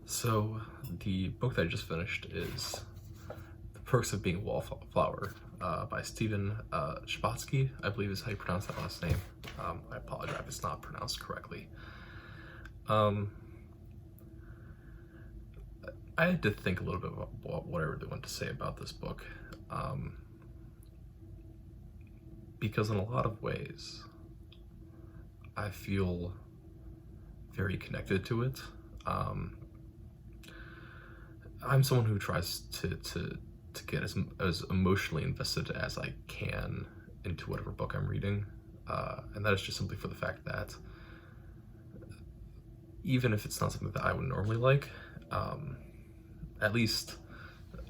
So the book that I just finished is The Perks of Being a Wallflower by Chbosky, I believe is how you pronounce that last name. I apologize if it's not pronounced correctly. Um, I had to think a little bit about what I really want to say about this book, because in a lot of ways, I feel very connected to it. I'm someone who tries to get as emotionally invested as I can into whatever book I'm reading, and that is just simply for the fact that even if it's not something that I would normally like, at least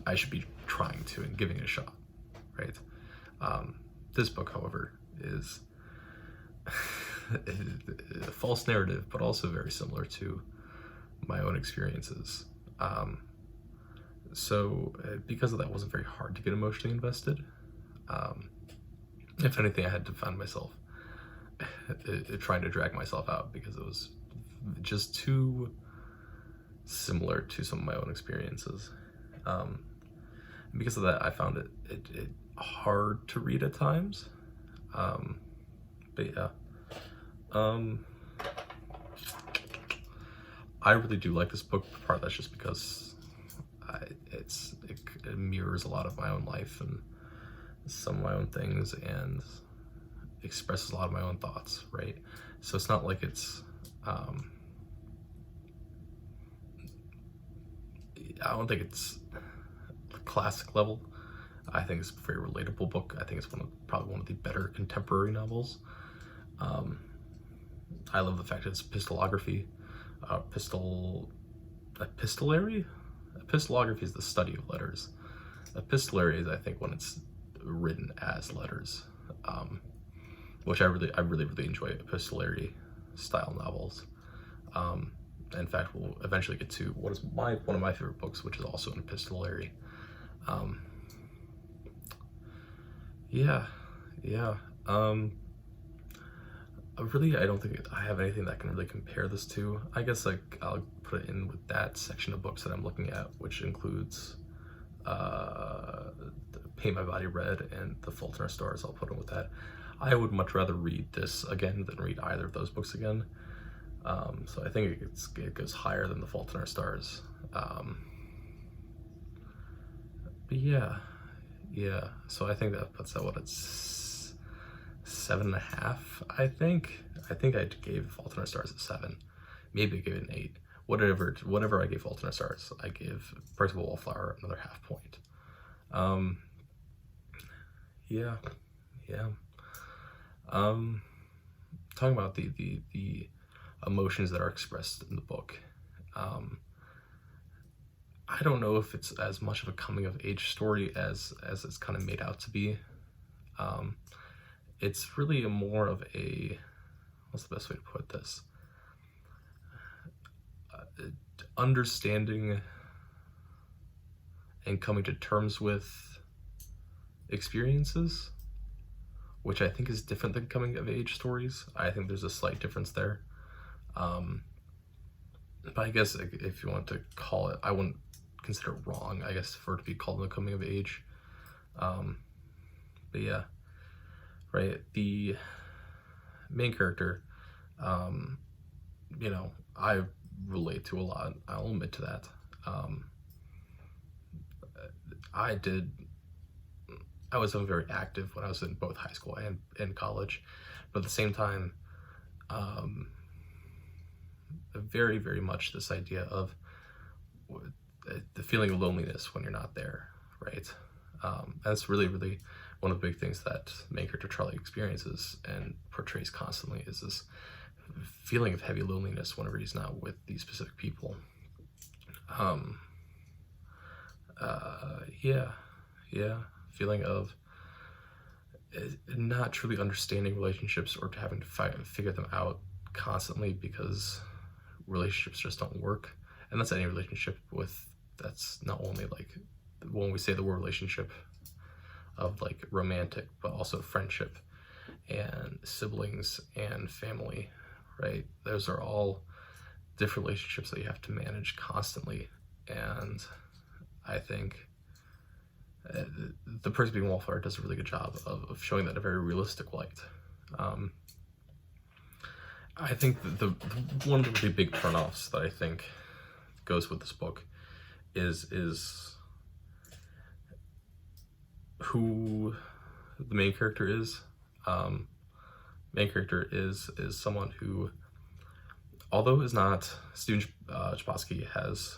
I should be trying to and giving it a shot, right? This book, however, is a false narrative, but also very similar to my own experiences. So because of that, it wasn't very hard to get emotionally invested. If anything, I had to find myself trying to drag myself out because it was just too similar to some of my own experiences. And because of that, I found it hard to read at times. But yeah, I really do like this book. Part of that's just because it mirrors a lot of my own life and some of my own things and expresses a lot of my own thoughts, right? So it's not like it's I don't think it's classic level. I think it's a very relatable book. I think it's probably one of the better contemporary novels. I love the fact that it's epistolography. Epistolary? Epistolography is the study of letters. Epistolary is, I think, when it's written as letters, which I really enjoy epistolary style novels. In fact, we'll eventually get to what is one of my favorite books, which is also an epistolary. Really, I don't think I have anything that can really compare this to. I guess like I'll put it in with that section of books that I'm looking at, which includes Paint My Body Red and The Fault in Our Stars. I'll put in with that. I would much rather read this again than read either of those books again. So I think it goes higher than The Fault in Our Stars. But yeah. So I think that puts out what it's 7.5. I think I gave Fault in Our Stars a 7. Maybe I gave it an 8. Whatever I gave Fault in Our Stars, I give Perks of a Wallflower another half point. Talking about the emotions that are expressed in the book. I don't know if it's as much of a coming of age story as it's kind of made out to be. It's really more of a, what's the best way to put this? Understanding and coming to terms with experiences, which I think is different than coming of age stories. I think there's a slight difference there. But I guess if you want to call it, I wouldn't consider it wrong, I guess, for it to be called a coming of age. But yeah, right, the main character, I relate to a lot. I'll admit to that. I was very active when I was in both high school and college, but at the same time, very, very much this idea of the feeling of loneliness when you're not there, right? That's really, really one of the big things that main character Charlie experiences and portrays constantly, is this feeling of heavy loneliness whenever he's not with these specific people. Feeling of not truly understanding relationships or having to figure them out constantly because relationships just don't work. And that's any relationship that's not only like when we say the word relationship of like romantic, but also friendship and siblings and family, right? Those are all different relationships that you have to manage constantly. And I think the person being Wallflower does a really good job of showing that in a very realistic light. I think the one of the really big turnoffs that I think goes with this book is who the main character is. Main character is someone who, although is not, student Chbosky has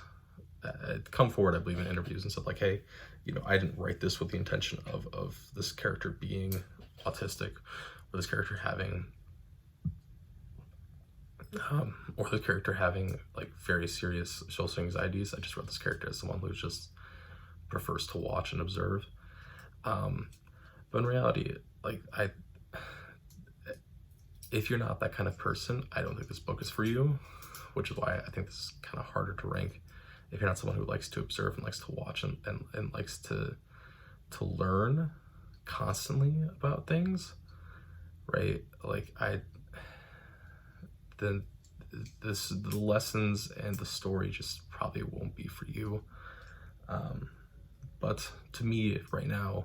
come forward, I believe, in interviews and said like, hey, you know, I didn't write this with the intention of this character being autistic, or this character having like very serious social anxieties. I just wrote this character as someone who just prefers to watch and observe. But in reality, like, if you're not that kind of person, I don't think this book is for you, which is why I think this is kind of harder to rank. If you're not someone who likes to observe and likes to watch and likes to learn constantly about things, right? Like, the lessons and the story just probably won't be for you. But to me, right now,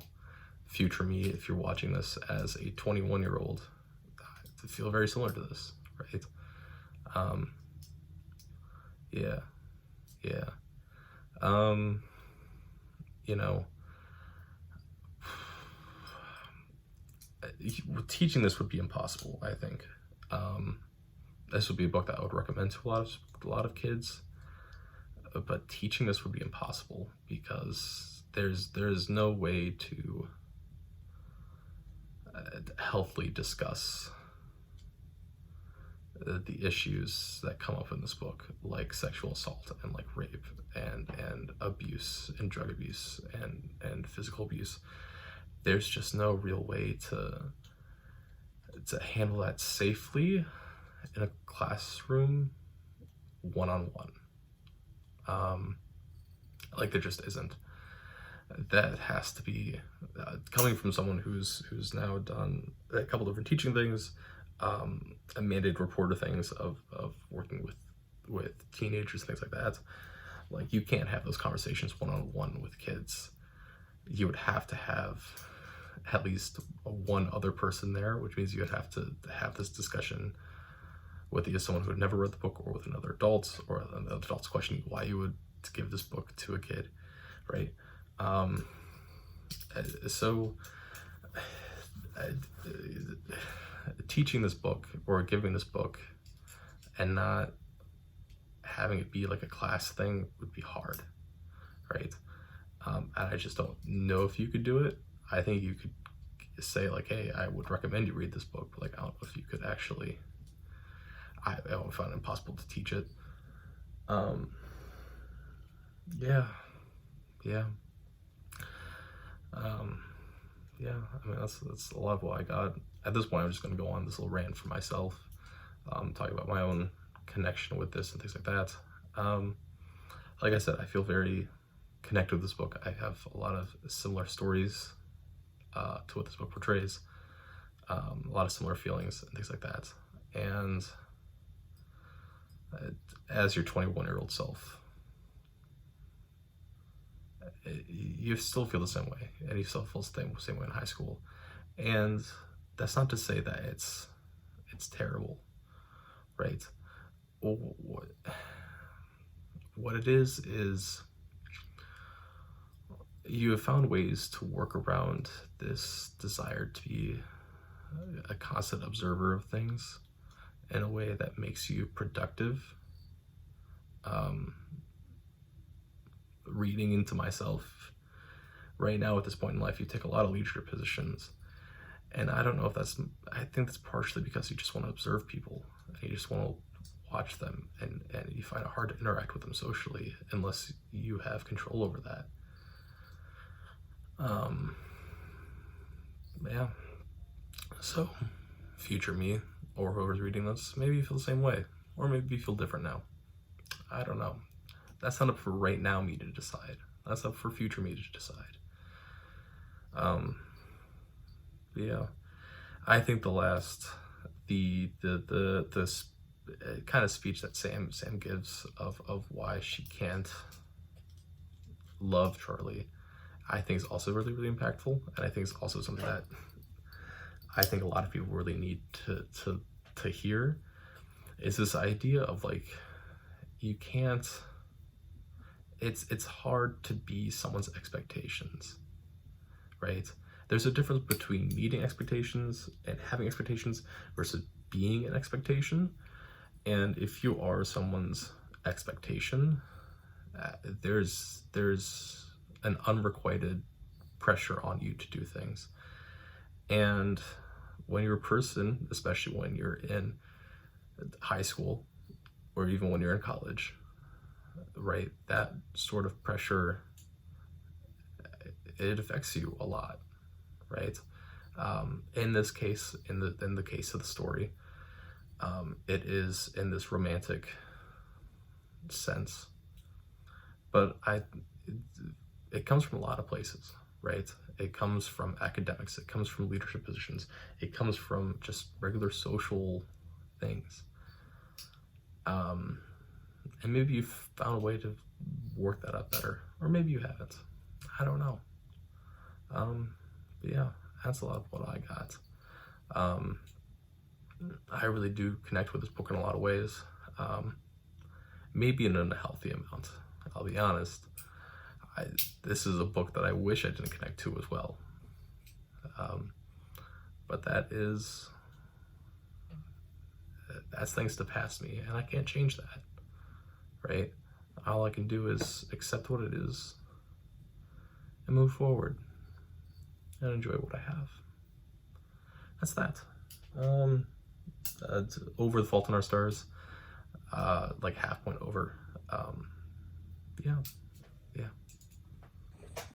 future me, if you're watching this as a 21-year-old, I feel very similar to this, right? Yeah. You know, teaching this would be impossible, I think. This would be a book that I would recommend to a lot of kids, but teaching this would be impossible because there's no way to healthily discuss the issues that come up in this book, like sexual assault and like rape and abuse and drug abuse and physical abuse. There's just no real way to handle that safely in a classroom one-on-one. Like, there just isn't. That has to be coming from someone who's now done a couple different teaching things, a mandated reporter things of working with teenagers and things like that. Like, you can't have those conversations one-on-one with kids. You would have to have at least one other person there, which means you would have to have this discussion with either someone who had never read the book or with another adult, or another adult's questioning why you would give this book to a kid, right? Teaching this book or giving this book and not having it be like a class thing would be hard, right? And I just don't know if you could do it. I think you could say like, hey, I would recommend you read this book, but like, I don't know if you could actually, I would find it impossible to teach it. I mean, that's a lot of what I got. At this point, I'm just going to go on this little rant for myself, talking about my own connection with this and things like that. Like I said, I feel very connected with this book. I have a lot of similar stories to what this book portrays, a lot of similar feelings and things like that. And as your 21-year-old self, you still feel the same way, and you still feel the same way in high school. And that's not to say that it's terrible, right? What it is you have found ways to work around this desire to be a constant observer of things in a way that makes you productive. Reading into myself right now at this point in life, you take a lot of leadership positions, and I don't know if I think that's partially because you just want to observe people and you just want to watch them, and you find it hard to interact with them socially unless you have control over that. So future me, or whoever's reading this, maybe you feel the same way, or maybe you feel different now. I don't know. That's not up for right now me to decide. That's up for future me to decide. I think the kind of speech that Sam gives of why she can't love Charlie, I think is also really, really impactful. And I think it's also something that I think a lot of people really need to hear, is this idea of like, you can't, it's hard to be someone's expectations, right? There's a difference between meeting expectations and having expectations versus being an expectation. And if you are someone's expectation, there's an unrequited pressure on you to do things. And when you're a person, especially when you're in high school or even when you're in college, right, that sort of pressure, it affects you a lot, right? In this case, in the case of the story, it is in this romantic sense, but it comes from a lot of places, right? It comes from academics, it comes from leadership positions, it comes from just regular social things. And maybe you've found a way to work that up better, or maybe you haven't. I don't know. But yeah, that's a lot of what I got. I really do connect with this book in a lot of ways. Maybe in a healthy amount. I'll be honest. This is a book that I wish I didn't connect to as well. But that's things to past me, and I can't change that, right? All I can do is accept what it is and move forward and enjoy what I have. That's that. Over the Fault in Our Stars, like half point over. Yeah.